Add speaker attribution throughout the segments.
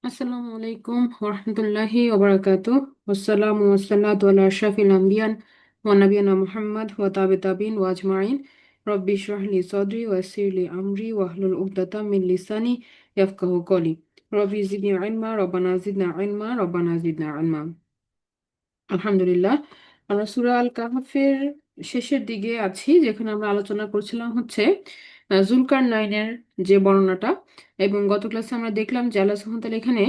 Speaker 1: আসসালামু আলাইকুম ওরহমতুল্লাহি ওবরাকাতুহ। আসসালামু আসসালাতু আলা আশরাফিল আম্বিয়ান ওয়া নাবিয়িনা মুহাম্মদ ওয়া তাবিন ওয়া আজমাইন। রব্বি ইশরাহ লি সাদরি ওয়া ইয়াসসির লি আমরি ওয়াহলুল উকদাতাম মিন লিসানি ইয়াফকাহু কওলি। রব্বি জিদনি ইলমা রব্বানা জিদনা ইলমা রব্বানা জিদনা ইলমা। আলহামদুলিল্লাহ, আমরা সূরা আল কাহফের শেষের দিকে আছি, যেখানে আমরা আলোচনা করছিলাম হচ্ছে জুলকারনাইনের যে বর্ণনাটা। এবং গত ক্লাসে আমরা দেখলাম যে আল্লাহ সুবহানাহু ওয়া তাআলা এখানে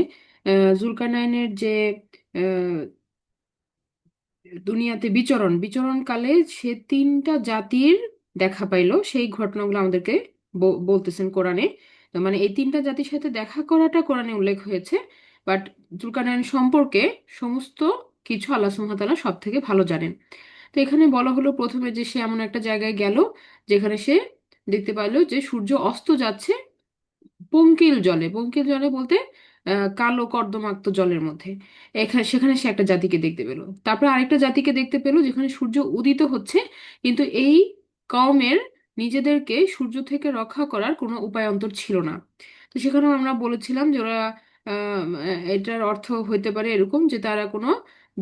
Speaker 1: জুলকারনাইনের যে আহ, দুনিয়াতে বিচরণকালে সে তিনটা জাতির দেখা পাইলো, সেই ঘটনাগুলো আমাদেরকে বলতেছেন কোরআনে। তো মানে এই তিনটা জাতির সাথে দেখা করাটা কোরআনে উল্লেখ হয়েছে, বাট জুলকারনাইন সম্পর্কে সমস্ত কিছু আল্লাহ সুবহানাহু ওয়া তাআলা সব থেকে ভালো জানেন। তো এখানে বলা হলো প্রথমে যে সে এমন একটা জায়গায় গেল যেখানে সে দেখতে পাইলো যে সূর্য অস্ত যাচ্ছে পঙ্কিল জলে বলতে কালো কর্দমাক্ত জলের মধ্যে। সেখানে সে একটা জাতিকে দেখতে পেলো, তারপর আরেকটা জাতিকে দেখতে পেলো যেখানে সূর্য উদিত হচ্ছে, কিন্তু এই কওমের নিজেদেরকে সূর্য থেকে রক্ষা করার কোনো উপায়ান্তর ছিল না। তো সেখানেও আমরা বলেছিলাম যে ওরা এটার অর্থ হইতে পারে এরকম যে তারা কোনো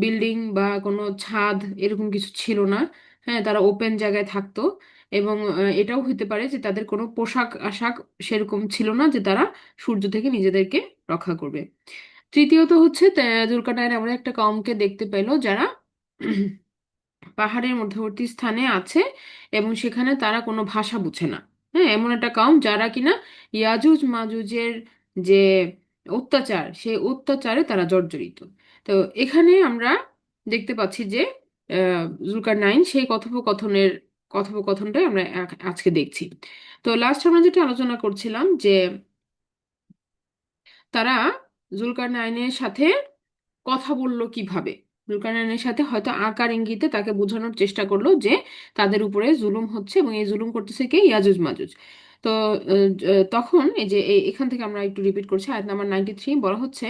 Speaker 1: বিল্ডিং বা কোনো ছাদ এরকম কিছু ছিল না। হ্যাঁ, তারা ওপেন জায়গায় থাকতো। এবং এটাও হতে পারে যে তাদের কোনো পোশাক আশাক সেরকম ছিল না যে তারা সূর্য থেকে নিজেদেরকে রক্ষা করবে। তৃতীয়ত হচ্ছে জুলকারনাইন এমন একটা কওমকে দেখতে পেল যারা পাহাড়ের মধ্যবর্তী স্থানে আছে এবং সেখানে তারা কোনো ভাষা বুঝে না। হ্যাঁ, এমন একটা কওম যারা কিনা ইয়াজুজ মাজুজের যে অত্যাচার, সেই অত্যাচারে তারা জর্জরিত। তো এখানে আমরা দেখতে পাচ্ছি যে জুলকারনাইন সেই কথোপকথনটাই আমরা আজকে দেখছি। তো লাস্ট আমরা যেটা আলোচনা করছিলাম যে তারা জুলকারনাইনের সাথে কথা বললো কিভাবে। জুলকারনাইনের সাথে হয়তো আকার ইঙ্গিতে তাকে বোঝানোর চেষ্টা করলো যে তাদের উপরে জুলুম হচ্ছে এবং এই জুলুম করতেছে কে? ইয়াজুজ মাজুজ। তো তখন এই যে এখান থেকে আমরা একটু রিপিট করছি, আয়াত নাম্বার 93 বলা হচ্ছে,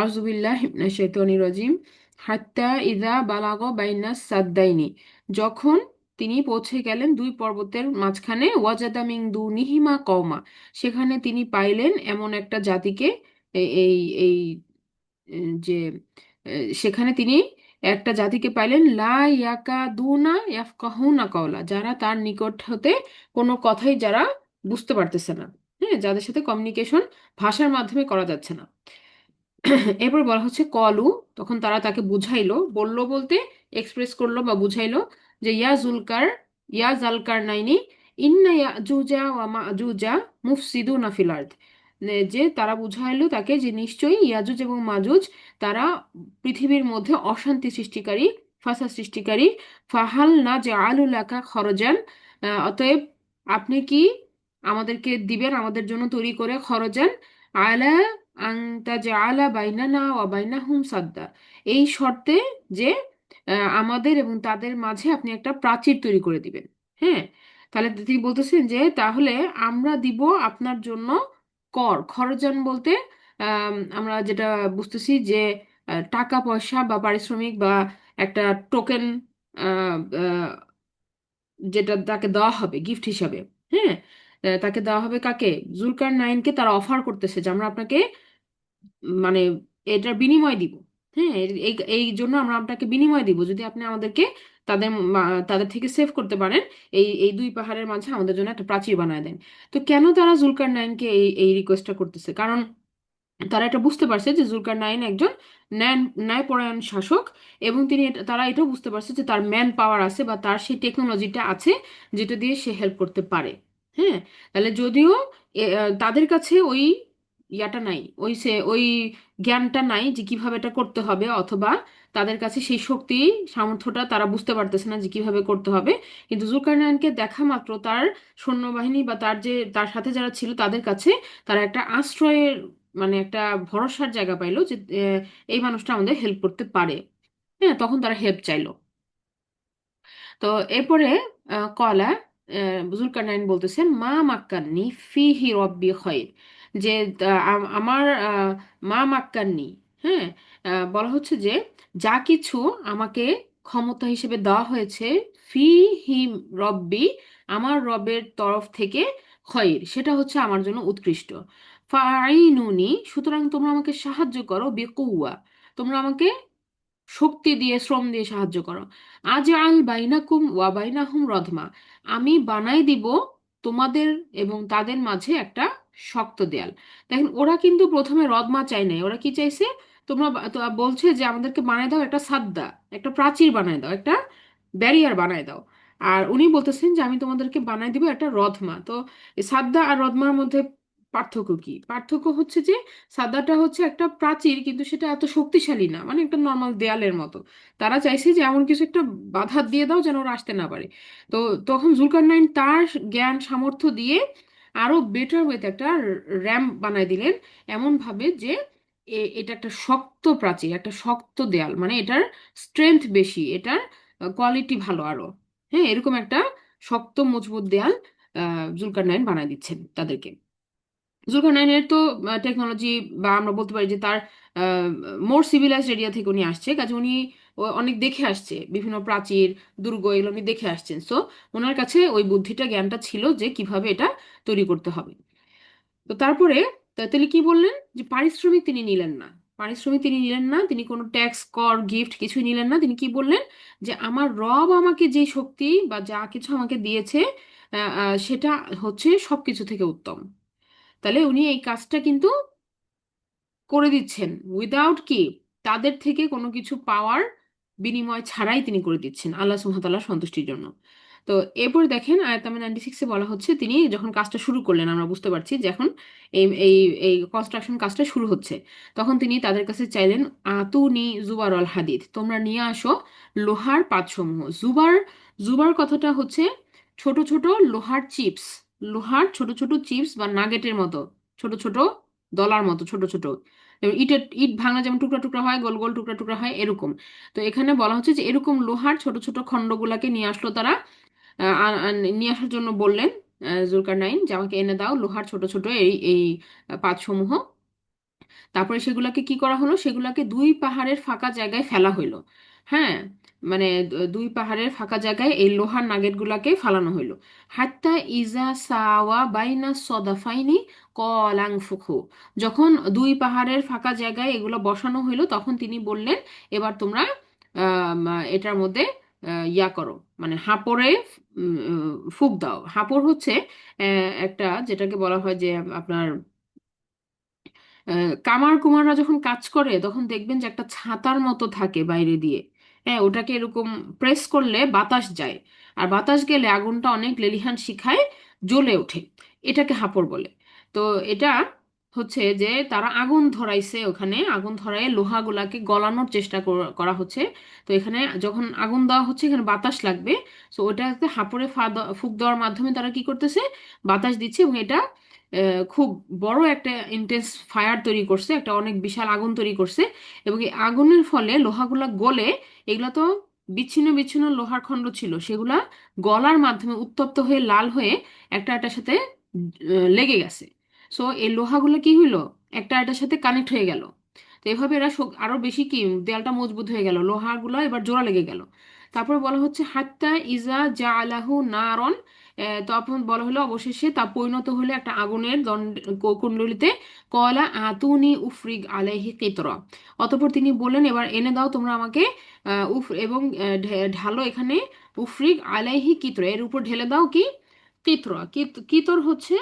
Speaker 1: আউযুবিল্লাহি মিনাশ শাইতানির রাজিম, হাত্তা ইযা বালাগ বাইনা সাদ্দাইনি, যখন তিনি পৌঁছে গেলেন দুই পর্বতের মাঝখানে, ওয়াজাদা মিন দুনিহিমা কওমা, সেখানে তিনি পাইলেন এমন একটা জাতিকে। এই এই যে সেখানে তিনি একটা জাতিকে পাইলেন, লা ইয়াকাদুনা ইয়াফকাহুনা কাওলা, যারা তার নিকট হতে কোনো কথাই যারা বুঝতে পারতেছে না। হ্যাঁ, যাদের সাথে কমিউনিকেশন ভাষার মাধ্যমে করা যাচ্ছে না। এরপর বলা হচ্ছে কলু, তখন তারা তাকে বুঝাইলো, বললো বলতে এক্সপ্রেস করলো বা বুঝাইলো যে ইয়া জালকার নাইনি, ইন্না ইয়াজুজা ওয়া মাজুজা মুফসিদুনা ফিল আরদ, যে তারা বুঝাইলো তাকে যে নিশ্চয়ই ইয়াজুজ এবং মাজুজ তারা পৃথিবীর মধ্যে অশান্তি সৃষ্টিকারী, ফাসাদ সৃষ্টিকারী। ফাহাল না যে আলুলাকা খরজান, অতএব আপনি কি আমাদেরকে দিবেন, আমাদের জন্য তৈরি করে খরজান, আলা আংতা যে আলা বাইনানা ওয়া বাইনাহুম সাদ্দা, এই শর্তে যে আমাদের এবং তাদের মাঝে আপনি একটা প্রাচীর তৈরি করে দিবেন। হ্যাঁ, তাহলে তিনি বলতেছেন যে তাহলে আমরা দিব আপনার জন্য খরচান বলতে আমরা যেটা বুঝতেছি যে টাকা পয়সা বা পারিশ্রমিক বা একটা টোকেন, যেটা তাকে দেওয়া হবে গিফট হিসাবে। হ্যাঁ, তাকে দেওয়া হবে কাকে? জুলকার নাইনকে তারা অফার করতেছে যে আমরা আপনাকে মানে এটার বিনিময় দিব। হ্যাঁ, এই এই জন্য আমরা আপনাকে বিনিময় দিব যদি আপনি আমাদেরকে তাদের থেকে সেভ করতে পারেন, এই এই দুই পাহাড়ের মাঝে আমাদের জন্য একটা প্রাচীর বানায় দেন। তো কেন তারা জুলকার নাইনকে এই এই রিকোয়েস্টটা করতেছে? কারণ তারা এটা বুঝতে পারছে যে জুলকার নাইন একজন ন্যায়পরায়ণ শাসক, এবং তারা এটাও বুঝতে পারছে যে তার ম্যান পাওয়ার আছে বা তার সেই টেকনোলজিটা আছে যেটা দিয়ে সে হেল্প করতে পারে। হ্যাঁ, তাহলে যদিও তাদের কাছে ওই ইয়াটা নাই, ওই জ্ঞানটা নাই যে কিভাবে এটা করতে হবে, অথবা তাদের কাছে সেই শক্তি সামর্থ্যটা তারা বুঝতে পারতেছে না যে কিভাবে করতে হবে। কিন্তু জুলকারনাইনকে দেখা মাত্র তার সৈন্যবাহিনী বা তার সাথে যারা ছিল তাদের কাছে তারা একটা আশ্রয়ের মানে একটা ভরসার জায়গা পাইলো যে এই মানুষটা আমাদের হেল্প করতে পারে। হ্যাঁ, তখন তারা হেল্প চাইলো। তো এরপরে কলা জুলকারনাইন বলতেছেন, মা মাক্কান্নি ফিহি রব্বি খৈর, যে আমার মা মাক্কান্নি। হ্যাঁ, বলা হচ্ছে যে যা কিছু আমাকে ক্ষমতা হিসেবে দেওয়া হয়েছে, ফি হি রব্বি, আমার রবের তরফ থেকে, খয়ের, সেটা হচ্ছে আমার জন্য উৎকৃষ্ট। ফাইনুনি, সুতরাং তোমরা আমাকে সাহায্য করো, বেকুয়া, তোমরা আমাকে শক্তি দিয়ে শ্রম দিয়ে সাহায্য করো। আজ আল বাইনাকুম ওয়া বাইনাহুম রদমা, আমি বানাই দিব তোমাদের এবং তাদের মাঝে একটা শক্ত দেয়াল। দেখেন, ওরা কিন্তু প্রথমে রদমা চাই নাই, ওরা কি চাইছে? তোমরা বলছে যে আমাদেরকে বানায় দাও একটা সাদ্দা, একটা প্রাচীর বানায় দাও, একটা ব্যারিয়ার বানায় দাও। আর উনি বলতেছেন যে আমি তোমাদেরকে বানায় দিব একটা রদমা। তো এই সাদ্দা আর রদমার মধ্যে পার্থক্য কি? পার্থক্য হচ্ছে যে সাদাটা হচ্ছে একটা প্রাচীর, কিন্তু সেটা এত শক্তিশালী না, মানে একটা নর্মাল দেয়ালের মতো। তারা চাইছে যে এমন কিছু একটা বাধা দিয়ে দাও যেন ওরা আসতে না পারে। তো তখন জুলকারনাইন তার জ্ঞান সামর্থ্য দিয়ে আরো বেটার ওয়েতে একটা র্যাম্প বানায় দিলেন, এমন ভাবে যে এটা একটা শক্ত প্রাচীর, একটা শক্ত দেয়াল, মানে এটার স্ট্রেংথ বেশি, এটার কোয়ালিটি ভালো আরো। হ্যাঁ, এরকম একটা শক্ত মজবুত দেয়াল জুলকারনাইন বানায় দিচ্ছেন তাদেরকে। জুলকারনাইনের তো টেকনোলজি, বা আমরা বলতে পারি যে তার মোর সিভিলাইজড এরিয়া থেকে উনি আসছে, কাজে উনি অনেক দেখে আসছে, বিভিন্ন প্রাচীর, দুর্গ, এগুলো উনি দেখে আসছেন। সো ওনার কাছে ওই বুদ্ধিটা, জ্ঞানটা ছিল যে কিভাবে এটা তৈরি করতে হবে। তো তারপরে তাহলে কি বললেন, যে পারিশ্রমিক তিনি নিলেন না। পারিশ্রমিক তিনি নিলেন না, তিনি কোনো ট্যাক্স, কর, গিফট কিছুই নিলেন না। তিনি কি বললেন, যে আমার রব আমাকে যে শক্তি বা যা কিছু আমাকে দিয়েছে সেটা হচ্ছে সবকিছু থেকে উত্তম। তাহলে উনি এই কাজটা কিন্তু করে দিচ্ছেন উইদাউট কি, তাদের থেকে কোনো কিছু পাওয়ার বিনিময় ছাড়াই তিনি করে দিচ্ছেন আল্লাহ সুবহানাহু ওয়া তাআলার সন্তুষ্টির জন্য। তো এরপর দেখেন আয়াত নাম্বার 96-এ বলা হচ্ছে, তিনি যখন কাজটা শুরু করলেন, আমরা বুঝতে পারছি যে এখন এই এই এই কনস্ট্রাকশন কাজটা শুরু হচ্ছে, তখন তিনি তাদের কাছে চাইলেন, আতুনি জুবার আল হাদিদ, তোমরা নিয়ে আসো লোহার পাতসমূহ। জুবার, জুবার কথাটা হচ্ছে ছোট ছোট লোহার চিপস, লোহার ছোট ছোট চিপস বা নাগেটের মতো, ছোট ছোট দলার মতো ছোট ছোট, যেমন ইটের, ইট ভাঙা যেমন টুকরা টুকরা হয়, গোল গোল টুকরা টুকরা হয়, এরকম। তো এখানে বলা হচ্ছে যে এরকম লোহার ছোট ছোট খণ্ডগুলাকে নিয়ে আসলো তারা। নিয়ে আসার জন্য বললেন জুলকারনাইন, যে আমাকে এনে দাও লোহার ছোট ছোট এই এই পাতসমূহ। তারপরে সেগুলাকে কি করা হলো, সেগুলাকে দুই পাহাড়ের ফাঁকা জায়গায় ফেলা হইলো। হ্যাঁ, মানে দুই পাহাড়ের ফাঁকা জায়গায় এই লোহার নাগেট গুলাকে ফালানো হইলো। হাত্তা ইজা সাওয়া বাইনা সদাফাইনি কলাং ফুখু, যখন দুই পাহাড়ের ফাঁকা জায়গায় এগুলো বসানো হইলো, তখন তিনি বললেন, এবার তোমরা এটার মধ্যে ইয়া করো, মানে হাঁপড়ে ফুঁক দাও। হাঁপড় হচ্ছে একটা, যেটাকে বলা হয় যে আপনার কামার কুমাররা যখন কাজ করে তখন দেখবেন যে একটা ছাতার মতো থাকে বাইরে দিয়ে। হ্যাঁ, ওটাকে এরকম প্রেস করলে বাতাস যায়, আর বাতাস গেলে আগুনটা অনেক লেলিহান শিখায় জ্বলে ওঠে, এটাকে হাপড় বলে। তো এটা হচ্ছে যে তারা আগুন ধরাইছে, ওখানে আগুন ধরায় লোহাগুলাকে গলানোর চেষ্টা করা হচ্ছে। তো এখানে যখন আগুন দেওয়া হচ্ছে, এখানে বাতাস লাগবে, তো ওটাতে হাঁপড়ে ফুঁক দেওয়ার মাধ্যমে তারা কি করতেছে, বাতাস দিচ্ছে, এবং এটা খুব বড় একটা ইন্টেন্স ফায়ার তৈরি করছে, একটা অনেক বিশাল আগুন তৈরি করছে। এবং এই আগুনের ফলে লোহাগুলা গলে, এগুলা তো বিচ্ছিন্ন বিচ্ছিন্ন লোহার খণ্ড ছিল, সেগুলা গলার মাধ্যমে উত্তপ্ত হয়ে লাল হয়ে একটা এটার সাথে লেগে গেছে। সো এই লোহাগুলো কি হইলো, একটা এটার সাথে কানেক্ট হয়ে গেল। তো এভাবে এরা আরো বেশি কি, দেয়ালটা মজবুত হয়ে গেল, লোহাগুলো এবার জোড়া লেগে গেল। তারপর বলা হচ্ছে হাত্তা ইজা জা আলাহু নারন, তখন বলা হলো অবশেষে তা পরিণত হলো একটা আগুনের দণ্ড কুণ্ডলিতে। কয়লা আতুনি উফরিগ আলাইহি কিতরা, অতঃপর তিনি বললেন, এবার এনে দাও তোমরা আমাকে উফ, এবং ঢালো এখানে, উফরিগ আলাইহি কিতরা, এর উপর ঢেলে দাও কি, কিতরা। কিতর হচ্ছে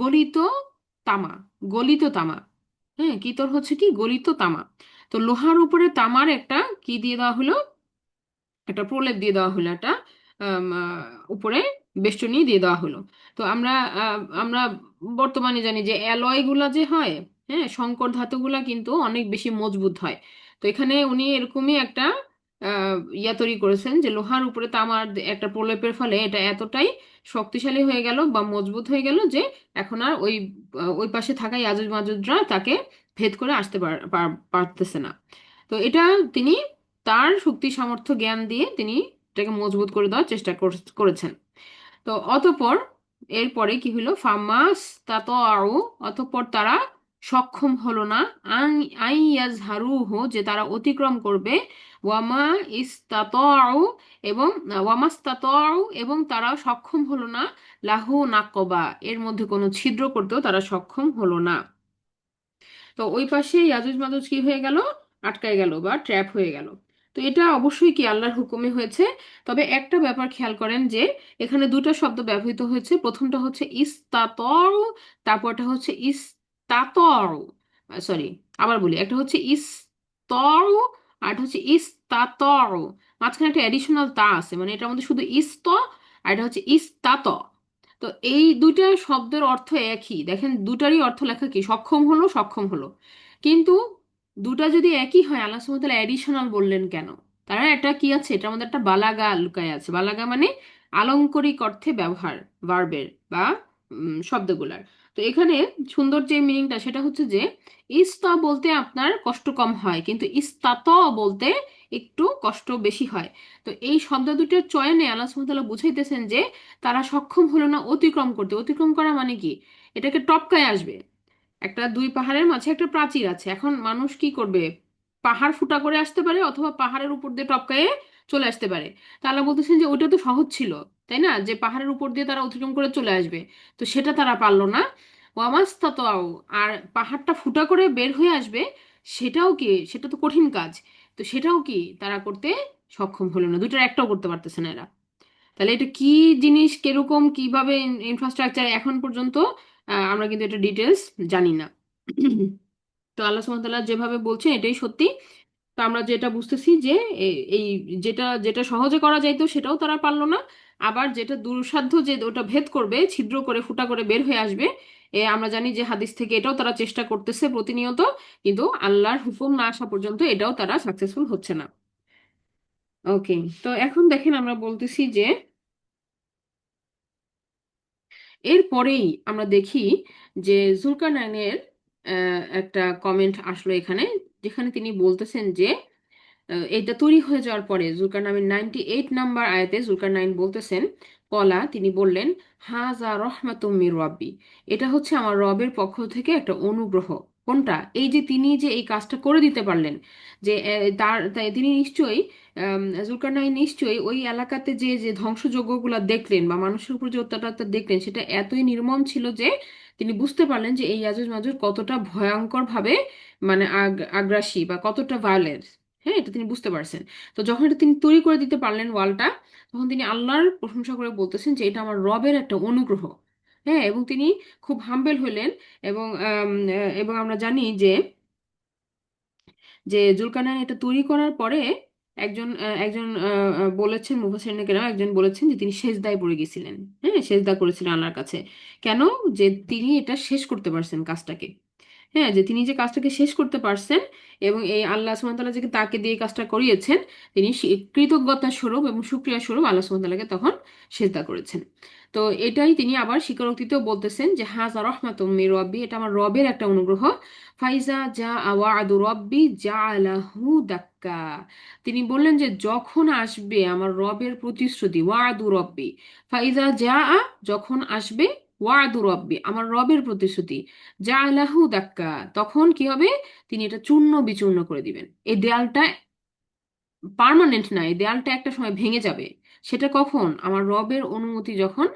Speaker 1: গলিত তামা, গলিত তামা। হ্যাঁ, কিতর হচ্ছে কি, গলিত তামা। তো লোহার উপরে তামার একটা কি দিয়ে দেওয়া হলো, একটা প্রলেপ দিয়ে দেওয়া হলো, একটা উপরে বেষ্টনী দিয়ে দেওয়া হলো। তো আমরা বর্তমানে জানি যে অ্যালয় গুলা যে হয়, হ্যাঁ, সংকর ধাতুগুলা কিন্তু অনেক বেশি মজবুত হয়। তো এখানে উনি এরকমই একটা ইয়া তৈরি করেছেন, যে লোহার উপরে তামার একটা প্রলেপের ফলে এটা এতটাই শক্তিশালী হয়ে গেল বা মজবুত হয়ে গেল যে এখন আর ওই ওই পাশে থাকা ইয়াজুজ মাজুজরা তাকে ভেদ করে আসতে পারতেছে না। তো এটা তিনি তার শক্তি সামর্থ্য জ্ঞান দিয়ে তিনি এটাকে মজবুত করে দেওয়ার চেষ্টা করেছেন। তো অতঃপর এরপরে কি হলো, ফামাস তাতো আরও, অতঃপর তারা সক্ষম হলো না, আন আই ইয়াজহারুহু যে তারা অতিক্রম করবে, ওয়ামা ইস্তাতাউ এবং ওয়ামাস্তাতাউ এবং তারা সক্ষম হলো না, লাহু নাকবা এর মধ্যে কোনো ছিদ্র করতেও তারা সক্ষম হলো না। তো ওই পাশে ইয়াজুজ মাজুজ কি হয়ে গেল, আটকায় গেল বা ট্র্যাপ হয়ে গেল। তো এটা অবশ্যই কি আল্লাহর হুকুমে হয়েছে। তবে একটা ব্যাপার খেয়াল করেন যে এখানে দুটো শব্দ ব্যবহৃত হয়েছে, প্রথমটা হচ্ছে ইস্তাতর, তারপরটা হচ্ছে ইস্তাতর, সরি আবার বলি, একটা হচ্ছে ইস্তর আর একটা হচ্ছে ইস্তাতর, মাঝখানে একটা অ্যাডিশনাল তা আছে, মানে এটার মধ্যে শুধু ইস্ত আর এটা হচ্ছে ইস্তাত। তো এই দুইটা শব্দের অর্থ একই, দেখেন দুটারই অর্থ লেখা কি, সক্ষম হলো সক্ষম হলো। কিন্তু দুটা যদি একই হয় আল্লাহ সুবহানাহু ওয়া তাআলা এডিশনাল বললেন কেন? তারা একটা কি আছে, এটার মধ্যে একটা বালাগা লুকায় আছে। বালাগা মানে আলংকরিক অর্থে ব্যবহার ভার্বের বা শব্দগুলার। তো এখানে সুন্দর যে মিনিংটা সেটা হচ্ছে যে ইস্তা বলতে আপনার কষ্ট কম হয়, কিন্তু ইস্তাত বলতে একটু কষ্ট বেশি হয়। তো এই শব্দ দুটোর চয়নে আল্লাহ সুবহানাহু ওয়া তাআলা বুঝাইতেছেন যে তারা সক্ষম হলো না অতিক্রম করতে। অতিক্রম করা মানে কি, এটাকে টপকায় আসবে। একটা দুই পাহাড়ের মাঝে একটা প্রাচীর আছে, এখন মানুষ কি করবে, পাহাড় ফুটা করে আসতে পারে অথবা পাহাড়ের উপর দিয়ে টপকায়ে চলে আসতে পারে। তাহলে বলতেছেন যে ওইটা তো সহজ ছিল, তাই না, যে পাহাড়ের উপর দিয়ে তারা অতিক্রম করে চলে আসবে। তো সেটা তারা পারলো না। ওয়ামাস্তাতআউ, আর পাহাড়টা ফুটা করে বের হয়ে আসবে, সেটাও কি, সেটা তো কঠিন কাজ। তো সেটাও কি তারা করতে সক্ষম হলো না, দুইটার একটাও করতে পারতেছে না এরা। তাহলে এটা কি জিনিস, কিরকম, কিভাবে ইনফ্রাস্ট্রাকচার, এখন পর্যন্ত আমরা কিন্তু এটা ডিটেলস জানি না। তো আল্লাহ সুবহানাহু ওয়া তাআলা যেভাবে বলছেন এটাই সত্যি। তো আমরা যেটা বুঝতেছি যে এই যেটা যেটা সহজে করা যাইতো সেটাও তারা পারলো না, আবার যেটা দুঃসাধ্য যে ওটা ভেদ করবে, ছিদ্র করে ফুটা করে বের হয়ে আসবে, আমরা জানি যে হাদিস থেকে এটাও তারা চেষ্টা করতেছে প্রতিনিয়ত, কিন্তু আল্লাহর হুকুম না আসা পর্যন্ত এটাও তারা সাকসেসফুল হচ্ছে না। ওকে, তো এখন দেখেন আমরা বলতেছি যে এরপরেই আমরা দেখি যে জুলকারনাইনের একটা কমেন্ট আসলো এখানে, যেখানে তিনি বলতেছেন যে এটা তৈরি হয়ে যাওয়ার পরে জুলকারনাইন 98 নাম্বার আয়াতে জুলকারনাইন বলতেছেন, কলা তিনি বললেন, হাজা রহমাতুম মির রব্বি, এটা হচ্ছে আমার রবের পক্ষ থেকে একটা অনুগ্রহ। কোনটা, এই যে তিনি যে এই কাজটা করে দিতে পারলেন, যে তিনি নিশ্চয়ই জুলকারনাইন নিশ্চয়ই ওই এলাকাতে যে যে ধ্বংসযজ্ঞগুলো দেখলেন বা মানুষের উপর যে অত্যাচারটা দেখলেন সেটা এতই নির্মম ছিল যে তিনি বুঝতে পারলেন যে এই ইয়াজুজ মাজুজ কতটা ভয়ঙ্কর ভাবে মানে আগ্রাসী বা কতটা ভায়োলেন্স। হ্যাঁ, এটা তিনি বুঝতে পারছেন। তো যখন এটা তিনি তৈরি করে দিতে পারলেন ওয়ালটা, তখন তিনি আল্লাহর প্রশংসা করে বলতেছেন যে এটা আমার রবের একটা অনুগ্রহ। হ্যাঁ, এবং তিনি খুব হাম্বেল হলেন। এবং এবং আমরা জানি যে জুলকারনাইন এটা তৈরি করার পরে একজন বলেছেন, মুফাসসিরিনরা একজন বলেছেন যে তিনি সেজদায় পড়ে গেছিলেন। হ্যাঁ, সেজদা করেছিলেন আল্লাহর কাছে। কেন, যে তিনি এটা শেষ করতে পারছেন কাজটাকে। হ্যাঁ, যে তিনি যে কাজটাকে শেষ করতে পারছেন এবং এই আল্লাহ সুবহানাহু ওয়া তাআলা যে তাকে দিয়ে এই কাজটা করিয়েছেন, তিনি কৃতজ্ঞতা স্বরূপ এবং শুকরিয়া স্বরূপ আল্লাহ সুবহানাহু ওয়া তাআলাকে তখন সেজদা করেছেন। তো এটাই তিনি আবার স্বীকারোক্তিতেও বলতেছেন যে হাজা রহমাতুম মির রব্বি, এটা আমার রবের একটা অনুগ্রহ। ফাইজা যা ওয়াদু রব্বি জাআলাহু দাক্কা, তিনি বললেন যে যখন আসবে আমার রবের প্রতিশ্রুতি, ওয়াদু রব্বি, ফাইজা যা, যখন আসবে, ওয়াদু রব্বি আমার রবের প্রতিশ্রুতি, জাআলাহু দাক্কা, তখন কি হবে, তিনি এটা চূর্ণ বিচূর্ণ করে দিবেন। এই দেয়ালটা পার্মানেন্ট না, এই দেয়ালটা একটা সময় ভেঙে যাবে। সেটা কখন, আমার রবের অনুমতি যখন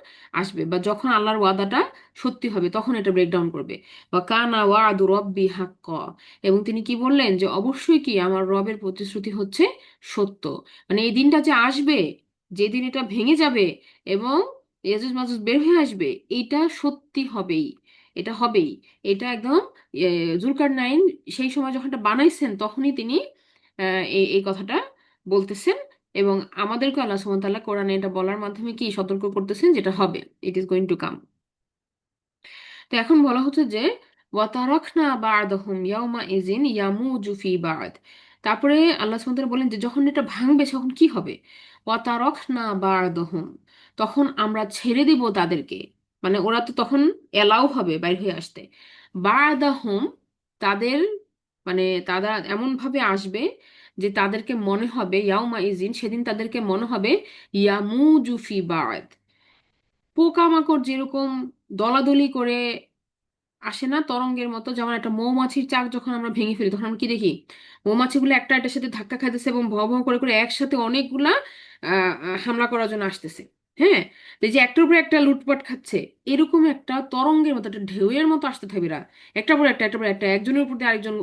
Speaker 1: আসবে বা যখন আল্লাহর ওয়াদাটা সত্যি হবে তখন এটা ব্রেকডাউন করবে। বা কানা ওয়াদু রব্বি হাক্কা, এবং তিনি কি বললেন যে অবশ্যই কি আমার রবের প্রতিশ্রুতি হচ্ছে সত্য। মানে এই দিনটা যে আসবে, যেদিন এটা ভেঙে যাবে এবং ইয়াজুজ মাজুজ বের হয়ে আসবে, এটা সত্যি হবেই, এটা হবেই। এটা একদম জুলকারনাইন সেই সময় যখন এটা বানাইছেন তখনই তিনি এই এই কথাটা বলতেছেন। এবং আমাদেরকে আল্লাহ সুবহানাহু ওয়া তাআলা কোরআনে এটা বলার মাধ্যমে কি সতর্ক করতেছেন, যেটা হবে, it is going to come. তো এখন বলা হচ্ছে যে ওয়াতারাকনা বা'দাহুম ইয়াউমা ইযিন ইয়ামুজু ফি বা'দ, তারপরে আল্লাহ সুবহানাহু ওয়া তাআলা বলেন যে যখন এটা ভাঙবে তখন কি হবে, ওয়াতারাকনা বা'দাহুম, তখন আমরা ছেড়ে দিব তাদেরকে, মানে ওরা তো তখন এলাও হবে বাইর হয়ে আসতে। বা'দাহুম, তাদের মানে তারা এমন ভাবে আসবে যে তাদেরকে মনে হবে, ইয়াউমা ইজিন সেদিন তাদেরকে মনে হবে, ইয়ামুজু ফি বা'দ, পোকামাকড় যেরকম দলাদলি করে আসে না তরঙ্গের মতো, যেমন একটা মৌমাছির চাক যখন আমরা ভেঙে ফেলি তখন আমরা কি দেখি, মৌমাছিগুলো একটা একটার সাথে ধাক্কা খাইতেছে এবং ভয় ভয় করে করে একসাথে অনেকগুলা হামলা করার জন্য আসতেছে। হ্যাঁ, তো এই যে একটার উপরে একটা লুটপাট খাচ্ছে, এরকম একটা তরঙ্গের মতো একটা ঢেউয়ের মতো আসতে থাকবে এরা, একটার পর একটা একটার পর একটা, একজনের উপর দিয়ে আরেকজন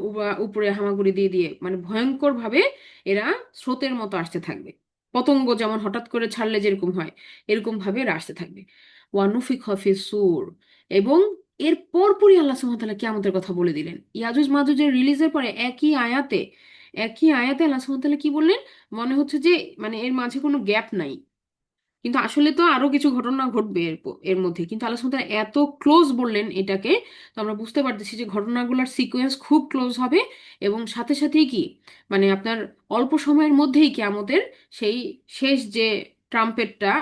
Speaker 1: উপরে হামাগুড়ি দিয়ে দিয়ে, মানে ভয়ঙ্কর ভাবে এরা স্রোতের মতো আসতে থাকবে। পতঙ্গ যেমন হঠাৎ করে ছাড়লে যেরকম হয়, এরকম ভাবে এরা আসতে থাকবে। ওয়ানুফিখ ফিস সূর, এবং এর পরপরই আল্লাহ সুবহানাহু ওয়া তাআলা কিয়ামতের কথা বলে দিলেন। ইয়াজুজ মাজুজের রিলিজের পরে একই আয়াতে আল্লাহ সুবহানাহু ওয়া তাআলা কি বললেন, মনে হচ্ছে যে মানে এর মাঝে কোনো গ্যাপ নাই, কিন্তু আসলে তো আরো কিছু ঘটনা ঘটবে এর মধ্যে, কিন্তু আল্লাহ সুবহানাহু ওয়া তাআলা এত ক্লোজ বললেন এটাকে, তো আমরা বুঝতে পারতেছি যে ঘটনাগুলোর সিকোয়েন্স খুব ক্লোজ হবে। এবং সাথে সাথেই কি, মানে আপনার অল্প সময়ের মধ্যেই কিয়ামতের সেই শেষ যে ট্রাম্পেটটা,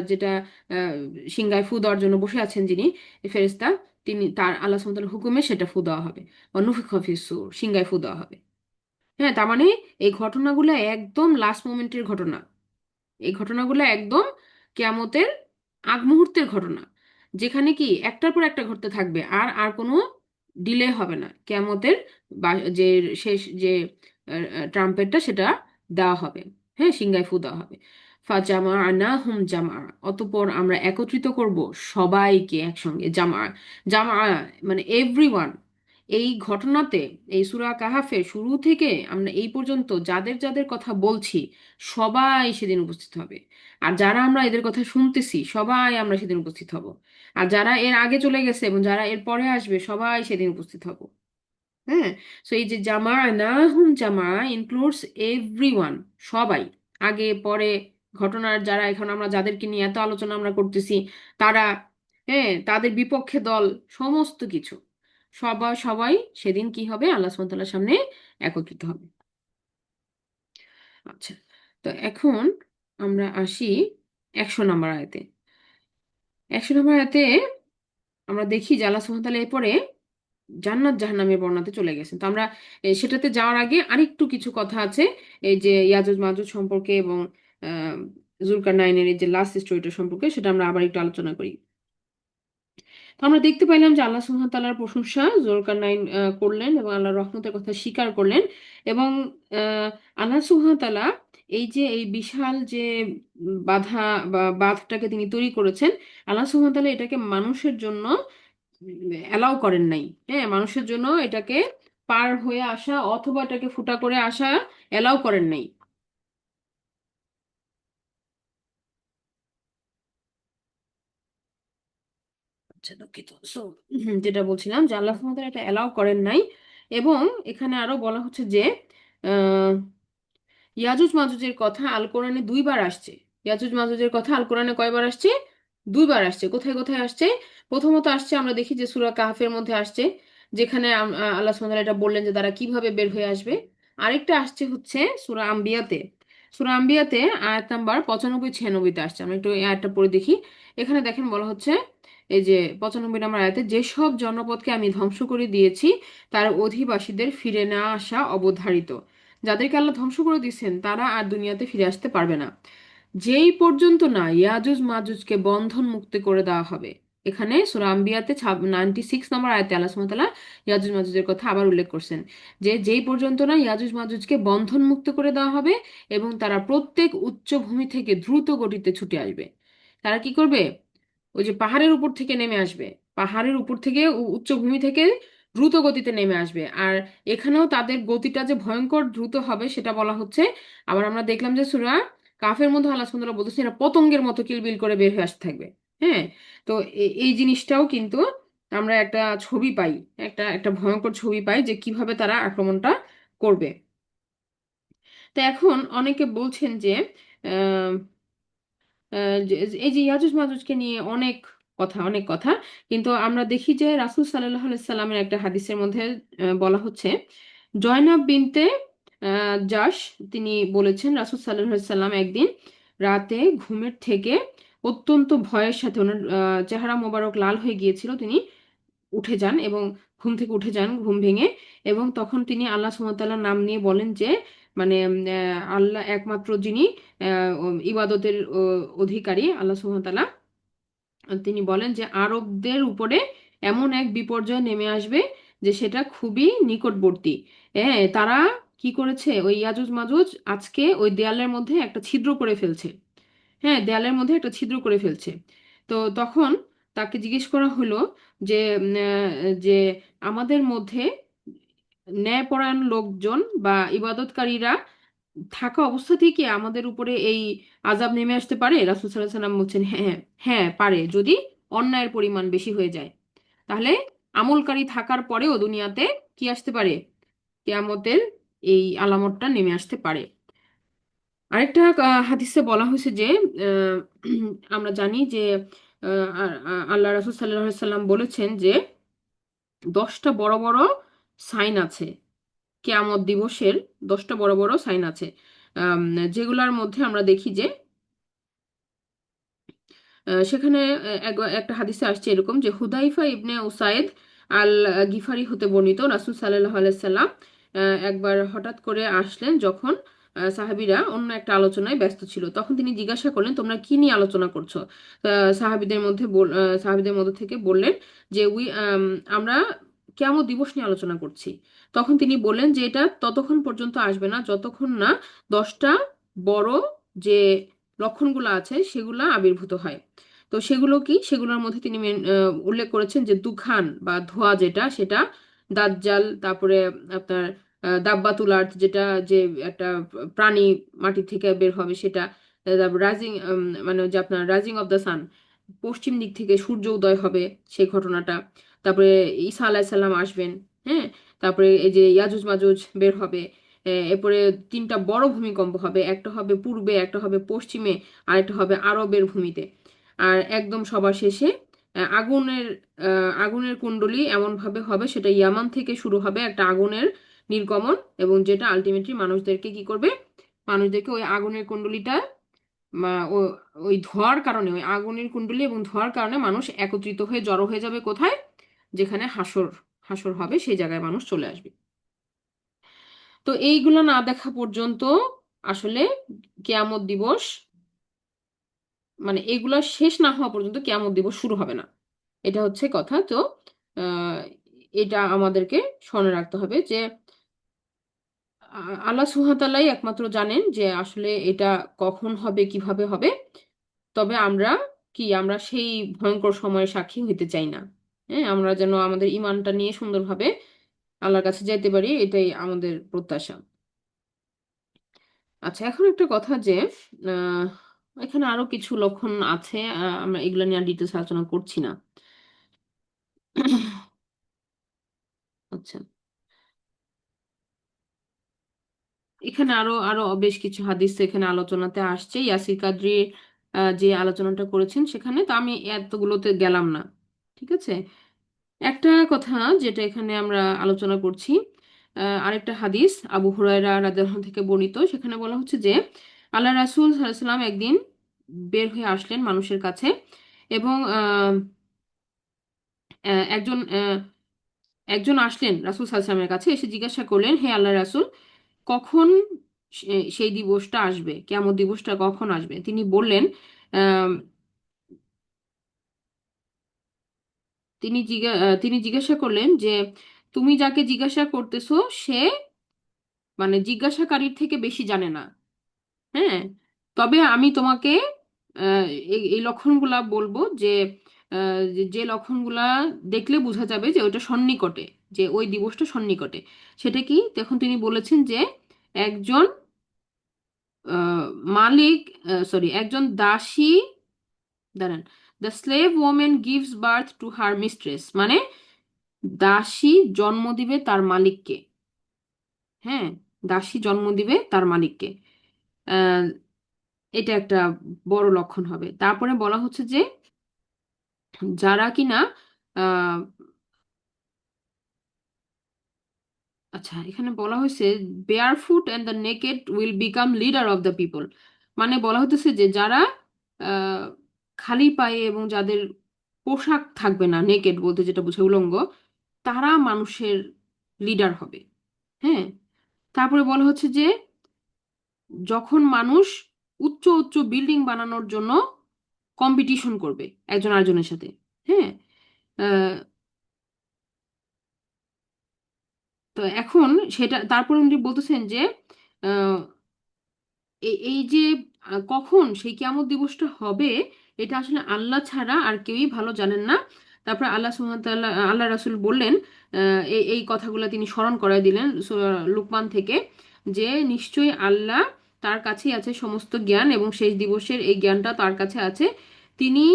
Speaker 1: যেটা আহ, সিংগায় ফু দেওয়ার জন্য বসে আছেন যিনি ফেরেশতা, তিনি তার আল্লাহ সুবহানাহু ওয়া তাআলার হুকুমে সেটা ফু দেওয়া হবে, অনুফিখা ফিস-সূর, সিংগায় ফু দেওয়া হবে। হ্যাঁ, তার মানে এই ঘটনাগুলো একদম লাস্ট মোমেন্টের ঘটনা, এই ঘটনাগুলো একদম কেয়ামতের আগ মুহূর্তের ঘটনা, যেখানে কি একটার পর একটা ঘটতে থাকবে, আর আর কোনো ডিলে হবে না কেয়ামতের, যে শেষ যে ট্রাম্পেটটা সেটা দেওয়া হবে। হ্যাঁ, সিংগায় ফু দেওয়া হবে। ফাজামা না হুম জামা, অতঃপর আমরা একত্রিত করব সবাইকে একসঙ্গে। জামা, জামা মানে এভরিওয়ান। এই ঘটনাতে, এই সূরা কাহাফের শুরু থেকে আমরা এই পর্যন্ত যাদের যাদের কথা বলছি সবাই সেদিন উপস্থিত হবে। আর যারা আমরা এদের কথা শুনতেছি সবাই আমরা সেদিন উপস্থিত হব। আর যারা এর আগে চলে গেছে এবং যারা এর পরে আসবে সবাই সেদিন উপস্থিত হব। হ্যাঁ, তো এই যে জামা না হুম জামা ইনক্লুডস এভরিওয়ান, সবাই, আগে পরে ঘটনার যারা এখন আমরা যাদেরকে নিয়ে এত আলোচনা আমরা করতেছি তারা, হ্যাঁ, তাদের বিপক্ষে দল, সমস্ত কিছু, সবাই সবাই সেদিন কি হবে, আল্লাহ সুবহানাহু ওয়া তাআলার সামনে একত্রিত হবে। আচ্ছা, তো এখন আমরা আসি 100 নম্বর আয়াতে। 100 নম্বর আয়াতে আমরা দেখি যে আল্লাহ সুবহানাহু ওয়া তাআলা এরপরে জান্নাত জাহান্নামের বর্ণনাতে চলে গেছেন। তো আমরা সেটাতে যাওয়ার আগে আরেকটু কিছু কথা আছে এই যে ইয়াজুজ মাজুজ সম্পর্কে এবং আহ জুলকারনাইনের এই যে লাস্ট স্টোরিটা সম্পর্কে, সেটা আমরা আবার একটু আলোচনা করি। তো আমরা দেখতে পাইলাম যে আল্লাহ সুবহানাহু ওয়া তাআলার প্রশংসা জুলকারনাইন করলেন এবং আল্লাহর রহমতের কথা স্বীকার করলেন। এবং আহ, আল্লাহ সুবহানাহু ওয়া তাআলা এই যে এই বিশাল যে বাধা বা বাঁধটাকে তিনি তৈরি করেছেন, আল্লাহ সুবহানাহু ওয়া তাআলা এটাকে মানুষের জন্য অ্যালাউ করেন নাই। হ্যাঁ, মানুষের জন্য এটাকে পার হয়ে আসা অথবা এটাকে ফুটা করে আসা অ্যালাউ করেন নাই। আচ্ছা, দুঃখিত। সো যেটা বলছিলাম যে আল্লাহ সুবহানাহু ওয়া তাআলা এটা অ্যালাউ করেন নাই। এবং এখানে আরো বলা হচ্ছে যে আহ ইয়াজুজ মাজুজের কথা আল কোরআনে 2বার আসছে। ইয়াজুজ মাজুজের কথা আল কোরআনে কয়বার আসছে? 2বার আসছে। কোথায় কোথায় আসছে? প্রথমত আসছে আমরা দেখি যে সূরা কাহফের মধ্যে আসছে, যেখানে আল্লাহ সুবহানাহু ওয়া তাআলা এটা বললেন যে তারা কিভাবে বের হয়ে আসবে। আরেকটা আসছে হচ্ছে সূরা আম্বিয়াতে। সূরা আম্বিয়াতে আয়াত নাম্বার 95-96 আসছে। আমরা একটু এই আয়াতটা পড়ে দেখি। এখানে দেখেন বলা হচ্ছে এই যে 95 নম্বর আয়াতে, যেসব জনপদকে আমি ধ্বংস করে দিয়েছি তার অধিবাসীদের ফিরে না আসা অবধারিত। যাদেরকে আল্লাহ ধ্বংস করে দিয়েছেন তারা আর দুনিয়াতে ফিরে আসতে পারবে না, যেই পর্যন্ত না ইয়াজুজ মাজুজকে বন্ধন মুক্তি করে দেওয়া হবে। এখানে সূরা আম্বিয়াতে 96 নম্বর আয়াতে আল্লাহ সুবহানাহু ওয়া তাআলা ইয়াজুজ মাজুজের কথা আবার উল্লেখ করছেন, যে যেই পর্যন্ত না ইয়াজুজ মাজুজকে বন্ধন মুক্ত করে দেওয়া হবে এবং তারা প্রত্যেক উচ্চভূমি থেকে দ্রুত গতিতে ছুটে আসবে। তারা কি করবে? ওই যে পাহাড়ের উপর থেকে নেমে আসবে, পাহাড়ের উপর থেকে উচ্চভূমি থেকে দ্রুত গতিতে নেমে আসবে। আর এখানেও তাদের গতিটা যে ভয়ঙ্কর দ্রুত হবে সেটা বলা হচ্ছে। আবার আমরা দেখলাম যে সূরা কাফের মধ্যে আল্লাহ সুবহানাহু ওয়া তাআলা বলতেছে এরা পতঙ্গের মতো কিলবিল করে বের হয়ে আসতে থাকবে। হ্যাঁ, তো এই জিনিসটাও কিন্তু আমরা একটা ছবি পাই, একটা একটা ভয়ঙ্কর ছবি পাই যে কিভাবে তারা আক্রমণটা করবে। তো এখন অনেকে বলছেন যে এই যে ইয়াজুজ মাজুজকে নিয়ে অনেক কথা, অনেক কথা, কিন্তু আমরা দেখি যে রাসূল সাল্লাল্লাহু আলাইহি সাল্লামের একটা হাদিসের মধ্যে বলা হচ্ছে জয়নাব বিনতে জাশ, তিনি বলেছেন রাসূল সাল্লাল্লাহু আলাইহি সাল্লাম একদিন রাতে ঘুমের থেকে অত্যন্ত ভয়ের সাথে, ওনার চেহারা মোবারক লাল হয়ে গিয়েছিল, তিনি উঠে যান এবং ঘুম থেকে উঠে যান ঘুম ভেঙে। এবং তখন তিনি আল্লাহ সুবহানাহু ওয়া তাআলার নাম নিয়ে বলেন যে মানে আল্লাহ একমাত্র যিনি ইবাদতের অধিকারী, আল্লাহ সুবহানাহু ওয়া তাআলা, তিনি বলেন যে আরবদের উপরে এমন এক বিপর্যয় নেমে আসবে যে সেটা খুবই নিকটবর্তী। হ্যাঁ, তারা কি করেছে, ওই ইয়াজুজ মাজুজ আজকে ওই দেয়ালের মধ্যে একটা ছিদ্র করে ফেলছে। হ্যাঁ, দেয়ালের মধ্যে একটা ছিদ্র করে ফেলছে। তো তখন তাকে জিজ্ঞেস করা হলো যে যে আমাদের মধ্যে ন্যায়পরায়ণ লোকজন বা ইবাদতকারীরা থাকা অবস্থাতেই কি আমাদের উপরে এই আযাব নেমে আসতে পারে? রাসূল সাল্লাল্লাহু আলাইহি ওয়াসাল্লাম বলছেন, হ্যাঁ হ্যাঁ হ্যাঁ, পারে, যদি অন্যায়ের পরিমাণ বেশি হয়ে যায়। তাহলে আমলকারী থাকার পরেও দুনিয়াতে কি আসতে পারে? কিয়ামতের এই আলামতটা নেমে আসতে পারে। আরেকটা হাদিসে বলা হয়েছে যে আহ, আমরা জানি যে আল্লাহ রাসূল সাল্লাল্লাহু আলাইহি সাল্লাম বলেছেন যে 10টা বড় বড় সাইন আছে কেয়ামত দিবসের। 10টা বড় বড় সাইন আছে, আম, যেগুলোর মধ্যে আমরা দেখি যে সেখানে একটা হাদিসে আসছে এরকম যে হুদাইফা ইবনে উসাইদ আল গিফারি হতে বর্ণিত, রাসূল সাল্লাল্লাহু আলাইহি সাল্লাম একবার হঠাৎ করে আসলেন যখন সাহাবীরা অন্য একটা আলোচনায় ব্যস্ত ছিল। তখন তিনি জিজ্ঞাসা করলেন, তোমরা কি নিয়ে আলোচনা করছো? সাহাবীদের মধ্যে থেকে বললেন যে আমরা কিয়ামত দিবস নিয়ে আলোচনা করছি। তখন তিনি বললেন যে এটা ততক্ষণ পর্যন্ত আসবে না যতক্ষণ না 10টা বড় যে লক্ষণগুলো আছে সেগুলা আবির্ভূত হয়। তো সেগুলো কি, সেগুলোর মধ্যে তিনি উল্লেখ করেছেন যে দুখান বা ধোঁয়া যেটা, সেটা দাজ্জাল, তারপরে আপনার দাব্বাতুল আর্থ যেটা, যে একটা প্রাণী মাটি থেকে বের হবে সেটা, তারপর রাইজিং, মানে যে আপনার রাইজিং অফ দ্য সান, পশ্চিম দিক থেকে সূর্য উদয় হবে সেই ঘটনাটা। তারপরে ঈসা আলাইহিস সালাম আসবেন। হ্যাঁ, তারপরে এই যে ইয়াজুজ মাজুজ বের হবে। এরপরে 3টা বড় ভূমিকম্প হবে, একটা হবে পূর্বে, একটা হবে পশ্চিমে, আর একটা হবে আরবের ভূমিতে। আর একদম সবার শেষে আগুনের কুণ্ডলী এমন ভাবে হবে, সেটা ইয়ামান থেকে শুরু হবে একটা আগুনের নির্গমন, এবং যেটা আলটিমেটলি মানুষদেরকে কি করবে, মানুষদেরকে ওই আগুনের কুণ্ডলীটা ওই ধোঁয়ার কারণে, ওই আগুনের কুণ্ডলী এবং ধোঁয়ার কারণে মানুষ একত্রিত হয়ে জড়ো হয়ে যাবে কোথায়? যেখানে হাসর হাসর হবে সেই জায়গায় মানুষ চলে আসবে। তো এইগুলো না দেখা পর্যন্ত আসলে কেয়ামত দিবস, মানে এগুলা শেষ না হওয়া পর্যন্ত কিয়ামত দিবস শুরু হবে না। এটা হচ্ছে কথা। তো আহ, এটা আমাদেরকে স্মরণে রাখতে হবে যে আল্লাহ সুবহানাহু ওয়া তাআলাই একমাত্র জানেন যে আসলে এটা কখন হবে, কিভাবে হবে। তবে আমরা সেই ভয়ঙ্কর সময়ের সাক্ষী হইতে চাই না। হ্যাঁ, আমরা যেন আমাদের ইমানটা নিয়ে সুন্দরভাবে আল্লাহর কাছে যাইতে পারি, এটাই আমাদের প্রত্যাশা। আচ্ছা, এখন একটা কথা যে আহ এখানে আরো কিছু লক্ষণ আছে, আমরা এগুলো নিয়ে ডিটেলস আলোচনা করছি না। আচ্ছা, এখানে আরো আরো বেশ কিছু হাদিস এখানে আলোচনাতে আসছে। ইয়াসির কাদরি যে আলোচনাটা করেছেন সেখানে, তো আমি এতগুলোতে গেলাম না। ঠিক আছে, একটা কথা যেটা এখানে আমরা আলোচনা করছি, আরেকটা হাদিস আবু হুরায়রা রাদিয়াল্লাহু আনহু থেকে বর্ণিত। সেখানে বলা হচ্ছে যে আল্লাহ রাসূল সাল্লাল্লাহু আলাইহি ওয়াসাল্লাম একদিন বের হয়ে আসলেন মানুষের কাছে, এবং আহ, একজন আহ, একজন আসলেন রাসূল সাল্লাল্লাহু আলাইহি ওয়াসাল্লামের কাছে, এসে জিজ্ঞাসা করলেন, হে আল্লাহ রাসূল, কখন সেই দিবসটা আসবে, কিয়ামত দিবসটা কখন আসবে? তিনি বললেন, আহ, তিনি জিজ্ঞাসা করলেন যে তুমি যাকে জিজ্ঞাসা করতেছো সে মানে জিজ্ঞাসাকারীর থেকে বেশি জানে না। হ্যাঁ, তবে আমি তোমাকে এই লক্ষণগুলা বলবো যে যে লক্ষণগুলা দেখলে বোঝা যাবে যে ওইটা সন্নিকটে, যে ওই দিবসটা সন্নিকটে। সেটা কি? তখন তিনি বলেছেন যে একজন আহ, মালিক, সরি, একজন দাসী, দাঁড়ান, the slave women gives birth to her mistress, মানে দাসী জন্ম দিবে তার মালিককে। হ্যাঁ, দাসী জন্ম দিবে তার মালিককে। আহ, এটা একটা বড় লক্ষণ হবে। তারপরে বলা হচ্ছে যে যারা কিনা আহ আচ্ছা, এখানে বলা হয়েছে bare foot and the naked will become leader of the people, মানে বলা হতেছে যে যারা আহ খালি পায়ে এবং যাদের পোশাক থাকবে না, নেকেড বলতে যেটা বোঝায় উলঙ্গ, তারা মানুষের লিডার হবে। হ্যাঁ, তারপরে বলা হচ্ছে যে যখন মানুষ উচ্চ উচ্চ বিল্ডিং বানানোর জন্য কম্পিটিশন করবে একজন আরেকজনের সাথে। হ্যাঁ, তো এখন সেটা তারপরে উনি বলতেছেন যে আহ, এই এই যে কখন সেই কিয়ামত দিবসটা হবে এটা আসলে আল্লাহ ছাড়া আর কেউই ভালো জানেন না। তারপর আল্লাহ সুবহানাহু ওয়া তাআলা, আল্লাহ রাসূল বললেন, এই এই কথাগুলো তিনি স্মরণ করায় দিলেন সূরা লুকমান থেকে, যে নিশ্চয়ই আল্লাহ, তার কাছেই আছে সমস্ত জ্ঞান এবং শেষ দিবসের এই জ্ঞানটা তার কাছে আছে। তিনি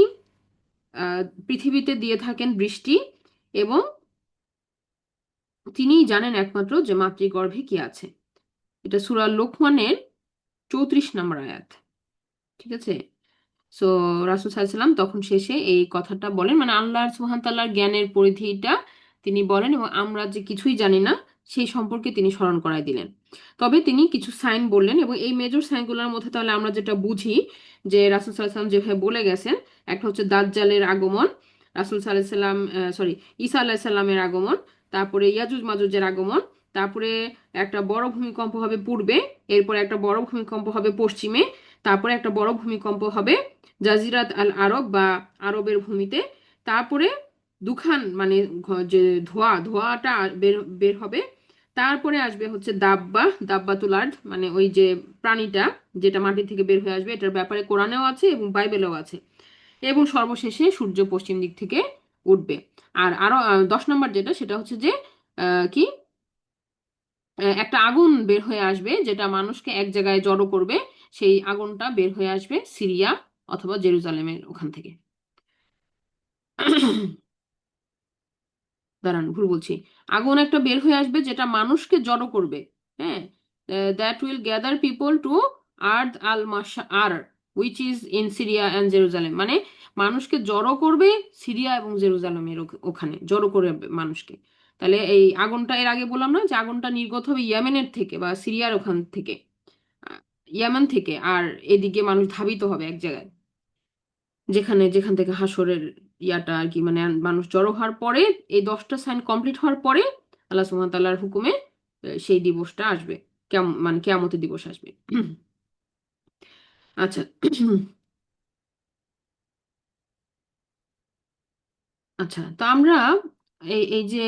Speaker 1: পৃথিবীতে দিয়ে থাকেন বৃষ্টি, এবং তিনিই জানেন একমাত্র যে মাতৃগর্ভে কি আছে। এটা সূরা লোকমানের 34 নম্বর আয়াত। ঠিক আছে। সো রাসূল সাল্লাল্লাহু আলাইহি ওয়াসাল্লাম তখন শেষে এই কথাটা বলেন, মানে আল্লাহ সুবহানাহু ওয়া তাআলার জ্ঞানের পরিধিটা তিনি বলেন, এবং আমরা যে কিছুই জানি না সেই সম্পর্কে তিনি স্মরণ করায় দিলেন। তবে তিনি কিছু সাইন বললেন, এবং এই মেজর সাইনগুলোর মধ্যে তাহলে আমরা যেটা বুঝি যে রাসূল সাল্লাল্লাহু আলাইহি ওয়াসাল্লাম যেভাবে বলে গেছেন, একটা হচ্ছে দাজ্জালের আগমন, রাসূল সাল্লাল্লাহু আলাইহি সাল্লাম সরি ঈসা আলাইহিস সালামের আগমন, তারপরে ইয়াজুজ মাজুজের আগমন, তারপরে একটা বড় ভূমিকম্প হবে পূর্বে, এরপরে একটা বড় ভূমিকম্প হবে পশ্চিমে, তারপরে একটা বড় ভূমিকম্প হবে জাজিরাত আল আরব বা আরবের ভূমিতে, তারপরে দুখান মানে যে ধোঁয়াটা বের বের হবে, তারপরে আসবে হচ্ছে দাব্বা, দাব্বাতুল আরদ, মানে ওই যে প্রাণীটা যেটা মাটি থেকে বের হয়ে আসবে, এটার ব্যাপারে কোরআনেও আছে এবং বাইবেলেও আছে, এবং সর্বশেষে সূর্য পশ্চিম দিক থেকে উঠবে। আর আরো 10 নম্বর যেটা, সেটা হচ্ছে যে কি একটা আগুন বের হয়ে আসবে যেটা মানুষকে এক জায়গায় জড়ো করবে, সেই আগুনটা বের হয়ে আসবে সিরিয়া অথবা জেরুজালেমের ওখান থেকে। দাঁড়ান, ভুল বলছি, আগুন একটা বের হয়ে আসবে যেটা মানুষকে জড়ো করবে। হ্যাঁ, that will gather people to earth আল মাশার which is in Syria and Jerusalem, মানে মানুষকে জড়ো করবে সিরিয়া এবং জেরুজালেমের ওখানে জড়ো করে মানুষকে। তাহলে এই আগুনটা, এর আগে বললাম না যে আগুনটা নির্গত হবে ইয়েমেনের থেকে বা সিরিয়ার ওখান থেকে, ইয়ামান থেকে, আর এদিকে মানুষ ধাবিত হবে এক জায়গায়, যেখান থেকে হাসরের ইয়াটা আর কি, মানে মানুষ জড়ো হওয়ার পরে, এই 10টা সাইন কমপ্লিট হওয়ার পরে আল্লাহ সুবহানাহু ওয়া তাআলার হুকুমে সেই দিবসটা আসবে, মানে কিয়ামতের দিবস আসবে। আচ্ছা। আচ্ছা, তো আমরা এই এই যে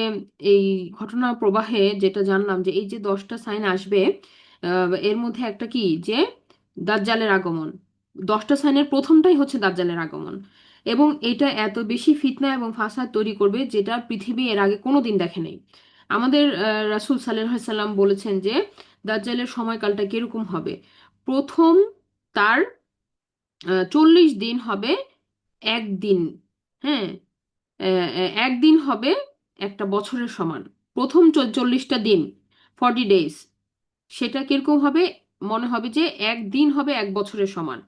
Speaker 1: এই ঘটনা প্রবাহে যেটা জানলাম যে এই যে 10টা সাইন আসবে, এর মধ্যে একটা কি যে দাজ্জালের আগমন, 10টা সাইনের প্রথমটাই হচ্ছে দাজ্জালের আগমন, এবং এটা এত বেশি ফিতনা এবং ফাসাদ তৈরি করবে যেটা পৃথিবী এর আগে কোনোদিন দেখে নাই। আমাদের রাসূল সাল্লাল্লাহু আলাইহি সাল্লাম বলেছেন যে দাজ্জালের সময়কালটা কিরকম হবে। প্রথম তার 40 দিন হবে একদিন। হ্যাঁ, একদিন হবে একটা বছরের সমান। প্রথম 40টা দিন, 40 ডেজ, সেটা কিরকম হবে, মনে হবে যে একদিন হবে এক বছরের সমান।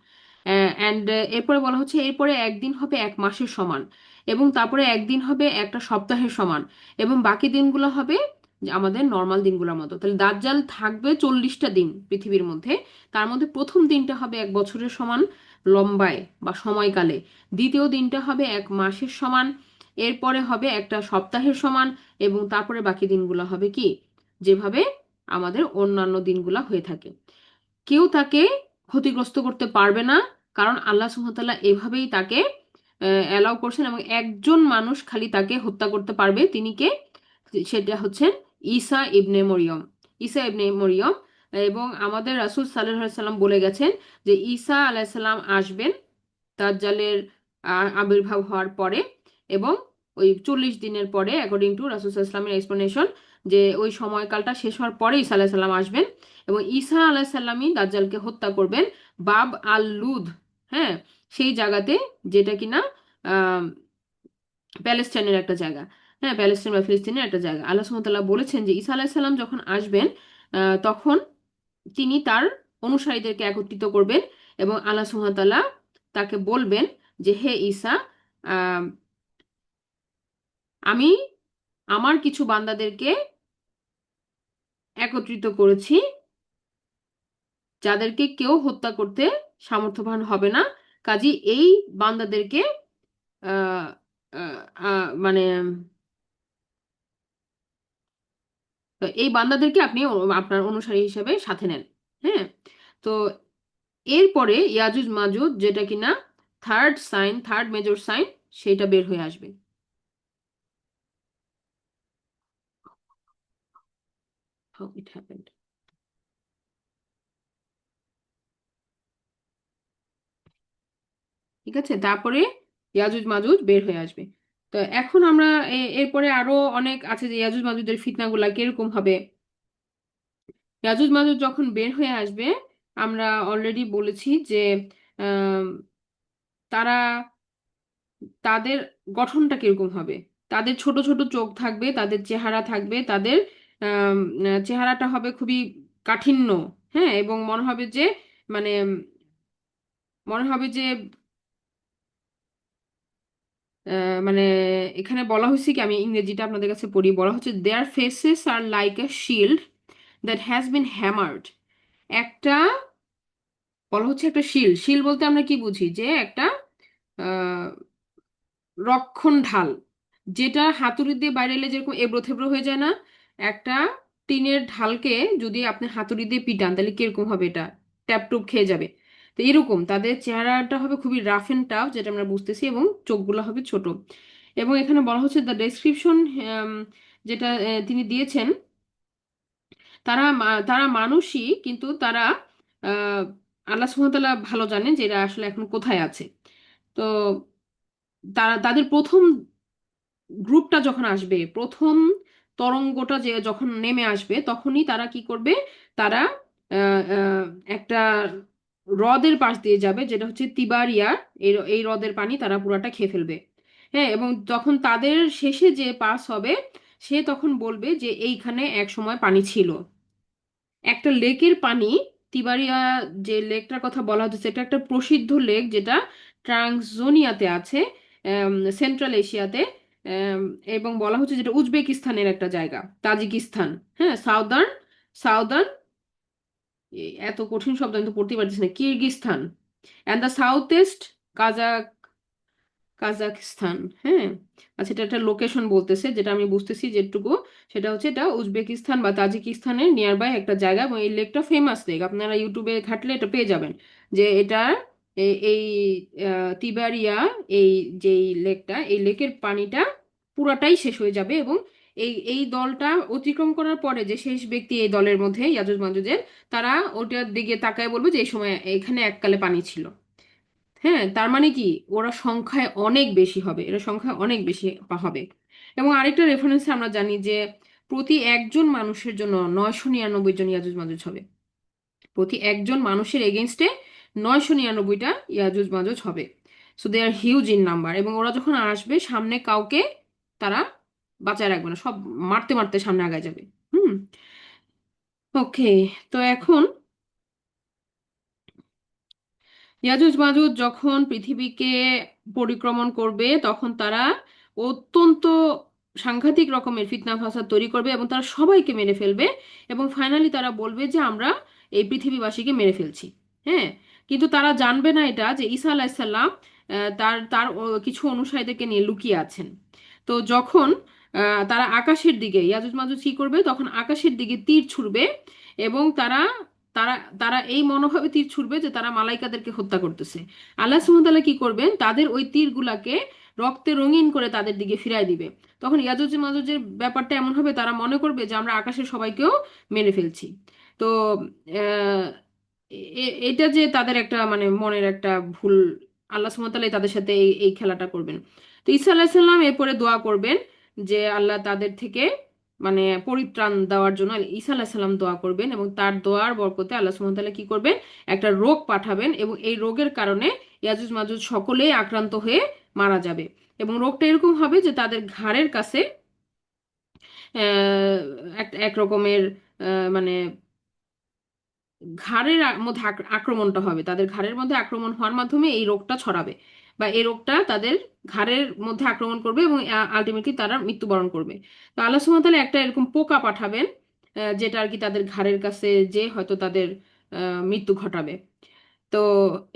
Speaker 1: অ্যান্ড এরপরে বলা হচ্ছে এরপরে একদিন হবে এক মাসের সমান, এবং তারপরে একদিন হবে একটা সপ্তাহের সমান, এবং বাকি দিনগুলো হবে যে আমাদের নর্মাল দিনগুলোর মতো। তাহলে দাজ্জাল থাকবে 40টা দিন পৃথিবীর মধ্যে, তার মধ্যে প্রথম দিনটা হবে এক বছরের সমান লম্বায় বা সময়কালে, দ্বিতীয় দিনটা হবে এক মাসের সমান, এরপরে হবে একটা সপ্তাহের সমান, এবং তারপরে বাকি দিনগুলো হবে কি যেভাবে আমাদের অন্যান্য দিনগুলা হয়ে থাকে। কেউ তাকে ক্ষতিগ্রস্ত করতে পারবে না, কারণ আল্লাহ সুবহানাহু ওয়া তাআলা এভাবেই তাকে অ্যালাউ করছেন, এবং একজন মানুষ খালি তাকে হত্যা করতে পারবে। তিনি কে? সেটা হচ্ছেন ঈসা ইবনে মরিয়ম। ঈসা ইবনে মরিয়ম। এবং আমাদের রাসূল সাল্লাল্লাহু আলাইহি সাল্লাম বলে গেছেন যে ঈসা আলাইহিস সালাম আসবেন দাজ্জালের আবির্ভাব হওয়ার পরে, এবং ওই 40 দিনের পরে, অ্যাকর্ডিং টু রাসূল সাল্লাল্লাহু আলাইহি সাল্লামের এক্সপ্লেনেশন, যে ওই সময়কালটা শেষ হওয়ার পরে ঈসা আলাইহিস সালাম আসবেন, এবং ঈসা আলাইহিস সালামই দাজ্জালকে হত্যা করবেন বাব আল লুদ, হ্যাঁ, সেই জায়গাতে, যেটা কিনা আহ প্যালেস্টাইনের একটা জায়গা। হ্যাঁ, প্যালেস্টাইন বা ফিলিস্তিনের একটা জায়গা। আল্লাহ সুবহানাহু ওয়া তাআলা বলেছেন যে ঈসা আলাইহিস সালাম যখন আসবেন তখন তিনি তার অনুসারীদেরকে একত্রিত করবেন, এবং আল্লাহ সুবহানাহু ওয়া তাআলা তাকে বলবেন যে হে ঈসা, আহ, আমি আমার কিছু বান্দাদেরকে একত্রিত করেছি যাদেরকে কেউ হত্যা করতে সামর্থ্যবান হবে না, কাজী এই বান্দাদেরকে আহ, মানে এই বান্দাদেরকে আপনি আপনার অনুসারী হিসেবে সাথে নেন। হ্যাঁ, তো এরপরে ইয়াজুজ মাজুজ, যেটা কিনা থার্ড মেজর সাইন, সেটা বের হয়ে আসবে। how it happened. ঠিক আছে, তারপরে ইয়াজুজ মাজুজ বের হয়ে আসবে। তো এখন আমরা এরপরে আরো অনেক আছে যে ইয়াজুজ মাজুজের ফিতনাগুলা কিরকম হবে। ইয়াজুজ মাজুজ যখন বের হয়ে আসবে, আমরা অলরেডি বলেছি যে আম, তারা, তাদের গঠনটা কিরকম হবে। তাদের ছোট ছোট চোখ থাকবে, তাদের চেহারা থাকবে, তাদের চেহারাটা হবে খুবই কাঠিন্য। হ্যাঁ, এবং মনে হবে যে মানে মনে হবে যে মানে এখানে বলা হয়েছে কি, আমি ইংরেজিটা আপনাদের কাছে পড়ি, বলা হচ্ছে their faces are like a shield that has been hammered. একটা বলা হচ্ছে একটা শিল্ড, শিল্ড বলতে আমরা কি বুঝি, যে একটা আহ রক্ষণ ঢাল, যেটা হাতুড়ি দিয়ে বাইরে এলে যেরকম এবড়ো থেবড়ো হয়ে যায় না, একটা টিনের ঢালকে যদি আপনি হাতুড়ি দিয়ে পিটান তাহলে কিরকম হবে, এটা ট্যাপটুপ খেয়ে যাবে। তো এরকম তাদের চেহারাটা হবে খুবই রাফ এন্ড টাফ, যেটা আমরা বুঝতেছি, এবং চোখগুলো হবে ছোট। এবং এখানে বলা হচ্ছে দ্য ডেসক্রিপশন, যেটা তিনি দিয়েছেন, তারা মানুষই, কিন্তু তারা আহ আল্লাহ সুবহানাহু ওয়া তাআলা ভালো জানেন যে এরা আসলে এখন কোথায় আছে। তো তাদের প্রথম গ্রুপটা যখন আসবে, প্রথম তরঙ্গটা যে যখন নেমে আসবে, তখনই তারা কি করবে, তারা একটা হ্রদের পাশ দিয়ে যাবে, যেটা হচ্ছে তিবারিয়া। এই হ্রদের পানি তারা পুরাটা খেয়ে ফেলবে। হ্যাঁ, এবং যখন তাদের শেষে যে পাস হবে, সে তখন বলবে যে এইখানে এক সময় পানি ছিল। একটা লেকের পানি, তিবারিয়া যে লেকটার কথা বলা হচ্ছে, সেটা একটা প্রসিদ্ধ লেক, যেটা ট্রান্সজোনিয়াতে আছে, সেন্ট্রাল এশিয়াতে। আম, এবং বলা হচ্ছে যেটা উজবেকিস্তানের একটা জায়গা, তাজিকিস্তান। হ্যাঁ, সাউদার্ন, সাউদার্ন, এত কঠিন শব্দ আমি তো পড়তে পারতেছি না, Kyrgyzstan and the south east Kazakh, Kazakhstan. হ্যাঁ, আচ্ছা, এটা একটা লোকেশন বলতেছে, যেটা আমি বুঝতেছি যেটুকু, সেটা হচ্ছে এটা উজবেকিস্তান বা তাজিকিস্তানের নিয়ার বাই একটা জায়গা। এবং এই লেকটা ফেমাস লেক, আপনারা ইউটিউবে ঘাটলে এটা পেয়ে যাবেন, যে এটা এই তিবারিয়া, এই যে লেকটা, এই লেকের পানিটা পুরাটাই শেষ হয়ে যাবে। এবং এই দলটা অতিক্রম করার পরে যে শেষ ব্যক্তি এই দলের মধ্যে ইয়াজুজ মাজুজের, তারা ওটার দিকে তাকায় বলবে যে এই সময় এখানে এককালে পানি ছিল। হ্যাঁ, তার মানে কি, ওরা সংখ্যায় অনেক বেশি হবে, এরা সংখ্যায় অনেক বেশি হবে। এবং আরেকটা রেফারেন্সে আমরা জানি যে প্রতি একজন মানুষের জন্য 999 জন ইয়াজুজ মাজুজ হবে। প্রতি একজন মানুষের এগেনস্টে 999টা ইয়াজুজ মাজুজ হবে। So they are huge in number. এবং ওরা যখন আসবে, সামনে কাউকে তারা বাঁচায় রাখবে না, সব মারতে মারতে সামনে আগায় যাবে। হুম। ওকে, তো এখন ইয়াজুজ মাজুজ যখন পৃথিবীকে পরিক্রমণ করবে, তখন তারা অত্যন্ত সাংঘাতিক রকমের ফিতনা ফাসাদ তৈরি করবে, এবং তারা সবাইকে মেরে ফেলবে। এবং ফাইনালি তারা বলবে যে আমরা এই পৃথিবীবাসীকে মেরে ফেলছি। হ্যাঁ, কিন্তু তারা জানবে না এটা, যে ঈসা আলাইসাল্লাম তার তার কিছু অনুসারীদেরকে নিয়ে লুকিয়ে আছেন। তো যখন তারা আকাশের দিকে, ইয়াজুজ মাজুজ কি করবে, তখন আকাশের দিকে তীর ছুড়বে। এবং তারা তারা তারা এই মনোভাবে তীর ছুড়বে যে তারা মালাইকাদেরকে হত্যা করতেছে। আল্লাহ সুবহানাহু ওয়া তাআলা কি করবেন, তাদের ওই তীরগুলাকে রক্তে রঙিন করে তাদের দিকে ফিরায় দিবে। তখন ইয়াজুজ মাজুজের ব্যাপারটা এমন হবে, তারা মনে করবে যে আমরা আকাশের সবাইকেও মেরে ফেলছি। তো আহ, এটা যে তাদের একটা মানে মনের একটা ভুল, আল্লাহ সুবহানাহু ওয়া তাআলা তাদের সাথে এই এই খেলাটা করবেন। তো ঈসা আলাইহিস সালাম এরপরে দোয়া করবেন যে আল্লাহ তাদের থেকে মানে পরিত্রাণ দেওয়ার জন্য ঈসা আলাইহিস সালাম দোয়া করবেন, এবং তার দোয়ার বরকতে আল্লাহ সুবহানাহু ওয়া তাআলা কি করবেন, একটা রোগ পাঠাবেন, এবং এই রোগের কারণে ইয়াজুজ মাজুজ সকলেই আক্রান্ত হয়ে মারা যাবে। এবং রোগটা এরকম হবে যে তাদের ঘাড়ের কাছে এক এক রকমের মানে ঘাড়ের মধ্যে আক্রমণটা হবে, তাদের ঘাড়ের মধ্যে আক্রমণ হওয়ার মাধ্যমে এই রোগটা ছড়াবে, বা এই রোগটা তাদের ঘাড়ের মধ্যে আক্রমণ করবে, এবং আলটিমেটলি তারা মৃত্যুবরণ করবে। তো আল্লাহ সুবহানাহু ওয়া তাআলা একটা এরকম পোকা পাঠাবেন, যেটা আর কি তাদের ঘাড়ের কাছে যে হয়তো তাদের মৃত্যু ঘটাবে। তো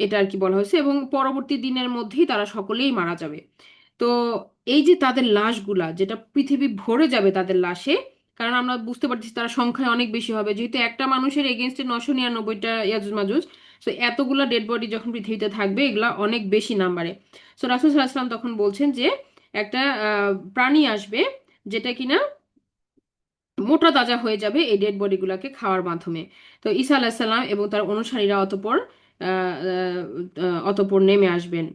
Speaker 1: এটা আর কি বলা হয়েছে, এবং পরবর্তী দিনের মধ্যেই তারা সকলেই মারা যাবে। তো এই যে তাদের লাশগুলা, যেটা পৃথিবী ভরে যাবে তাদের লাশে, কারণ আমরা বুঝতে পারছি তারা সংখ্যায় অনেক বেশি হবে, যেহেতু একটা মানুষের এগেনস্টে 999টা ইয়াজুজ মাজুজ। তো এতগুলা ডেড বডি যখন পৃথিবীতে থাকবে, এগুলা অনেক বেশি নাম্বারে। তো রাসূল সাল্লাল্লাহু আলাইহি ওয়াসাল্লাম তখন বলছেন যে একটা প্রাণী আসবে, যেটা কিনা মোটা তাজা হয়ে যাবে এই ডেড বডিগুলোকে খাওয়ার মাধ্যমে। তো ঈসা আলাহিসাল্লাম এবং তার অনুসারীরা অতঃপর অতঃপর নেমে আসবেন।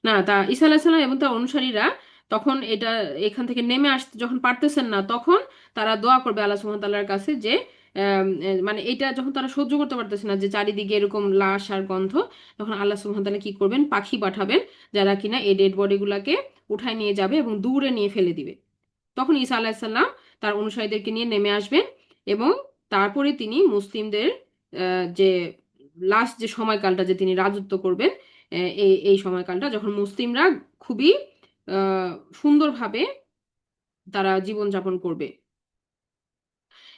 Speaker 1: না, তা ঈসা আলাহিসাল্লাম এবং তার অনুসারীরা তখন এখান থেকে নেমে আসতে যখন পারতেছেন না, তখন তারা দোয়া করবে আল্লাহ সুবহানাহু ওয়া তাআলার কাছে যে মানে এটা যখন তারা সহ্য করতে পারতেছে না যে চারিদিকে এরকম লাশ আর গন্ধ, তখন আল্লাহ সুবহানাহু ওয়া তাআলা কি করবেন, পাখি পাঠাবেন যারা কিনা এই ডেড বডিগুলোকে উঠায় নিয়ে যাবে এবং দূরে নিয়ে ফেলে দিবে। তখন ঈসা আলাহিসাল্লাম তার অনুসারীদেরকে নিয়ে নেমে আসবেন এবং তারপরে তিনি মুসলিমদের যে লাস্ট যে সময়কালটা যে তিনি রাজত্ব করবেন, এই সময়কালটা যখন মুসলিমরা খুবই আহ, সুন্দরভাবে তারা জীবনযাপন করবে।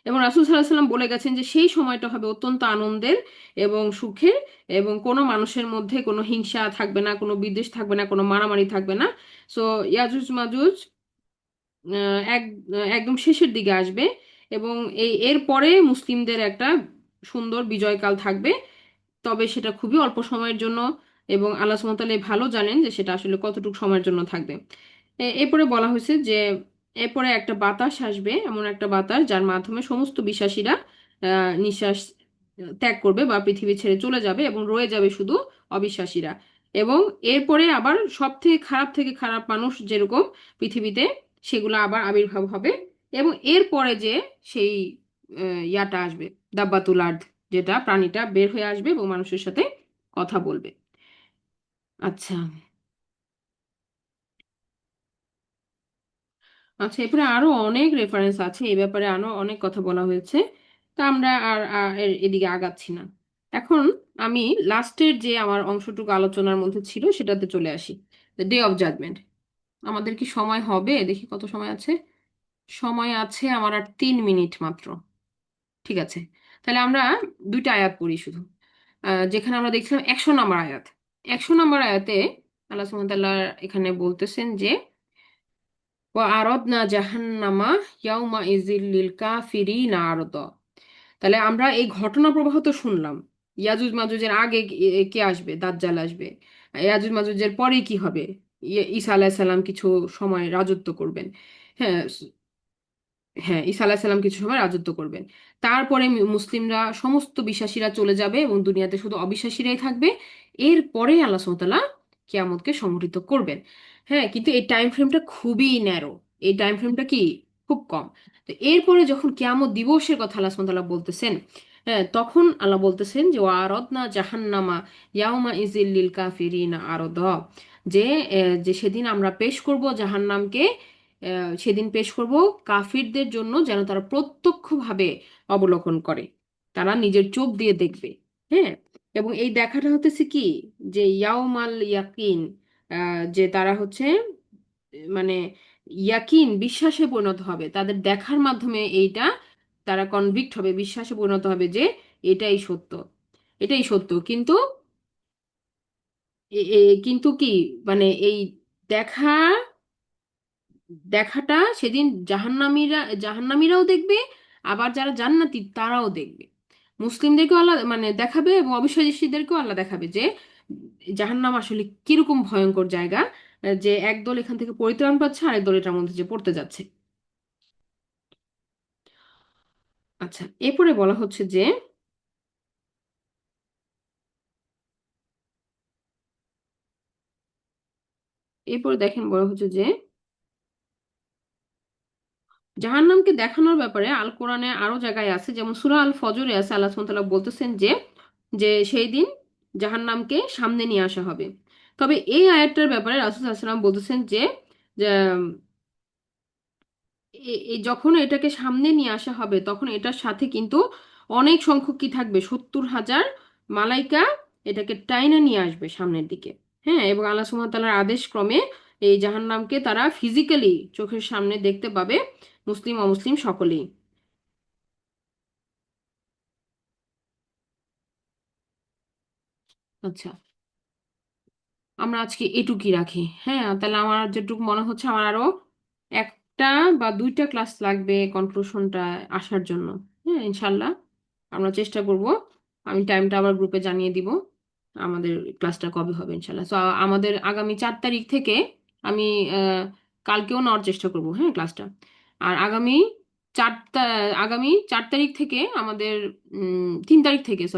Speaker 1: এবং রাসূল সাল্লাল্লাহু আলাইহি ওয়াসাল্লাম বলে গেছেন যে সেই সময়টা হবে অত্যন্ত আনন্দের এবং সুখের, এবং কোনো মানুষের মধ্যে কোনো হিংসা থাকবে না, কোনো বিদ্বেষ থাকবে না, কোনো মারামারি থাকবে না। সো ইয়াজুজ মাজুজ একদম শেষের দিকে আসবে এবং এর পরে মুসলিমদের একটা সুন্দর বিজয়কাল থাকবে, তবে সেটা খুবই অল্প সময়ের জন্য, এবং আল্লাহ সুবহানাহু ওয়া তাআলা ভালো জানেন যে সেটা আসলে কতটুকু সময়ের জন্য থাকবে। এরপরে বলা হয়েছে যে এরপরে একটা বাতাস আসবে, এমন একটা বাতাস যার মাধ্যমে সমস্ত বিশ্বাসীরা নিঃশ্বাস ত্যাগ করবে বা পৃথিবী ছেড়ে চলে যাবে এবং রয়ে যাবে শুধু অবিশ্বাসীরা। এবং এরপরে আবার সব থেকে খারাপ মানুষ যেরকম পৃথিবীতে, সেগুলো আবার আবির্ভাব হবে। এবং এরপরে যে সেই ইয়াটা আসবে, দাব্বাতুল আর্দ, যেটা প্রাণীটা বের হয়ে আসবে এবং মানুষের সাথে কথা বলবে। আচ্ছা। আচ্ছা, এরপরে আরো অনেক রেফারেন্স আছে এই ব্যাপারে, আরো অনেক কথা বলা হয়েছে। তা আমরা এদিকে আগাচ্ছি না। এখন আমি লাস্টের যে আমার অংশটুকু আলোচনার মধ্যে ছিল সেটাতে চলে আসি, ডে অফ জাজমেন্ট। আমাদের কি সময় হবে? দেখি কত সময় আছে। সময় আছে আমার আর 3 মিনিট মাত্র। ঠিক আছে, তাহলে আমরা দুইটা আয়াত পড়ি শুধু। যেখানে আমরা দেখছিলাম 100 নম্বর আয়াত। 100 নম্বর আয়াতে আল্লাহ সুবহানাহু ওয়া তাআলা এখানে বলতেছেন যে আরদনা জাহান্নামা ইয়াউমা ইজিল লিল কাফিরিনা আরদা। তাহলে আমরা এই ঘটনা প্রবাহ তো শুনলাম, ইয়াজুজ মাজুজের আগে কে আসবে, দাজ্জাল আসবে। ইয়াজুজ মাজুজের পরে কি হবে, ঈসা আলাইহিস সালাম কিছু সময় রাজত্ব করবেন। হ্যাঁ, হ্যাঁ, ঈসা আলাইহিস সালাম কিছু সময় রাজত্ব করবেন। তারপরে মুসলিমরা সমস্ত বিশ্বাসীরা চলে যাবে এবং দুনিয়াতে শুধু অবিশ্বাসীরাই থাকবে। এরপরে আল্লাহ সুবহানাহু ওয়া তাআলা কিয়ামতকে সংঘটিত করবেন। হ্যাঁ, কিন্তু এই টাইম ফ্রেমটা খুবই ন্যারো, এই টাইম ফ্রেমটা কি খুব কম। তো এরপরে যখন কিয়ামত দিবসের কথা আল্লাহ সুবহানাহু ওয়া তাআলা বলতেছেন, হ্যাঁ, তখন আল্লাহ বলতেছেন যে ওয়ারাদনা জাহান্নামা ইয়াউমা ইজিল লিল কাফিরিনা আরদা, যে যে সেদিন আমরা পেশ করব জাহান্নামকে, সেদিন পেশ করব কাফিরদের জন্য যেন তারা প্রত্যক্ষভাবে অবলোকন করে, তারা নিজের চোখ দিয়ে দেখবে। হ্যাঁ, এবং এই দেখাটা হতেছে কি, যে ইয়াউমাল ইয়াকিন, যে তারা হচ্ছে মানে ইয়াকিন বিশ্বাসে পরিণত হবে, তাদের দেখার মাধ্যমে এইটা তারা কনভিক্ট হবে, বিশ্বাসে পরিণত হবে যে এটাই সত্য, এটাই সত্য। কিন্তু কিন্তু কি, মানে এই দেখা দেখাটা সেদিন জাহান্নামীরাও দেখবে, আবার যারা জান্নাতি তারাও দেখবে। মুসলিমদেরকেও আল্লাহ মানে দেখাবে এবং অবিশ্বাসীদেরকেও আল্লাহ দেখাবে যে জাহান্নাম আসলে কিরকম ভয়ঙ্কর জায়গা, যে একদল এখান থেকে পরিত্রাণ পাচ্ছে আর একদল এটার মধ্যে যে পড়তে যাচ্ছে। আচ্ছা, এরপরে বলা হচ্ছে যে এরপরে দেখেন বলা হচ্ছে যে জাহান্নামকে দেখানোর ব্যাপারে আল কোরআনে আরো জায়গায় আছে, যেমন সূরা আল ফজরে আছে, আল্লাহ সুবহানাহু ওয়া তাআলা বলতেছেন যে যে সেই দিন জাহান্নামকে সামনে নিয়ে আসা হবে। তবে এই আয়াতটার ব্যাপারে রাসূল সাল্লাল্লাহু আলাইহি ওয়াসাল্লাম বলতেছেন যে যে, যখন এটাকে সামনে নিয়ে আসা হবে তখন এটার সাথে কিন্তু অনেক সংখ্যক কি থাকবে, 70,000 মালাইকা এটাকে টাইনা নিয়ে আসবে সামনের দিকে। হ্যাঁ, এবং আল্লাহ সুবহানাহু ওয়া তাআলার আদেশ ক্রমে এই জাহান্নামকে তারা ফিজিক্যালি চোখের সামনে দেখতে পাবে, মুসলিম অমুসলিম সকলেই। আচ্ছা, আমরা আজকে এটুকুই রাখি। হ্যাঁ, তাহলে আমার যেটুকু মনে হচ্ছে আমার আরো একটা বা দুইটা ক্লাস লাগবে কনক্লুশনটা আসার জন্য। হ্যাঁ, ইনশাল্লাহ আমরা চেষ্টা করব। আমি টাইমটা আবার গ্রুপে জানিয়ে দিব আমাদের ক্লাসটা কবে হবে ইনশাল্লাহ। তো আমাদের আগামী 4 তারিখ থেকে আমি কালকেও নেওয়ার চেষ্টা করবো, হ্যাঁ, ক্লাসটা। আর আগামী 4 তারিখ থেকে আমাদের 3 তারিখ থেকে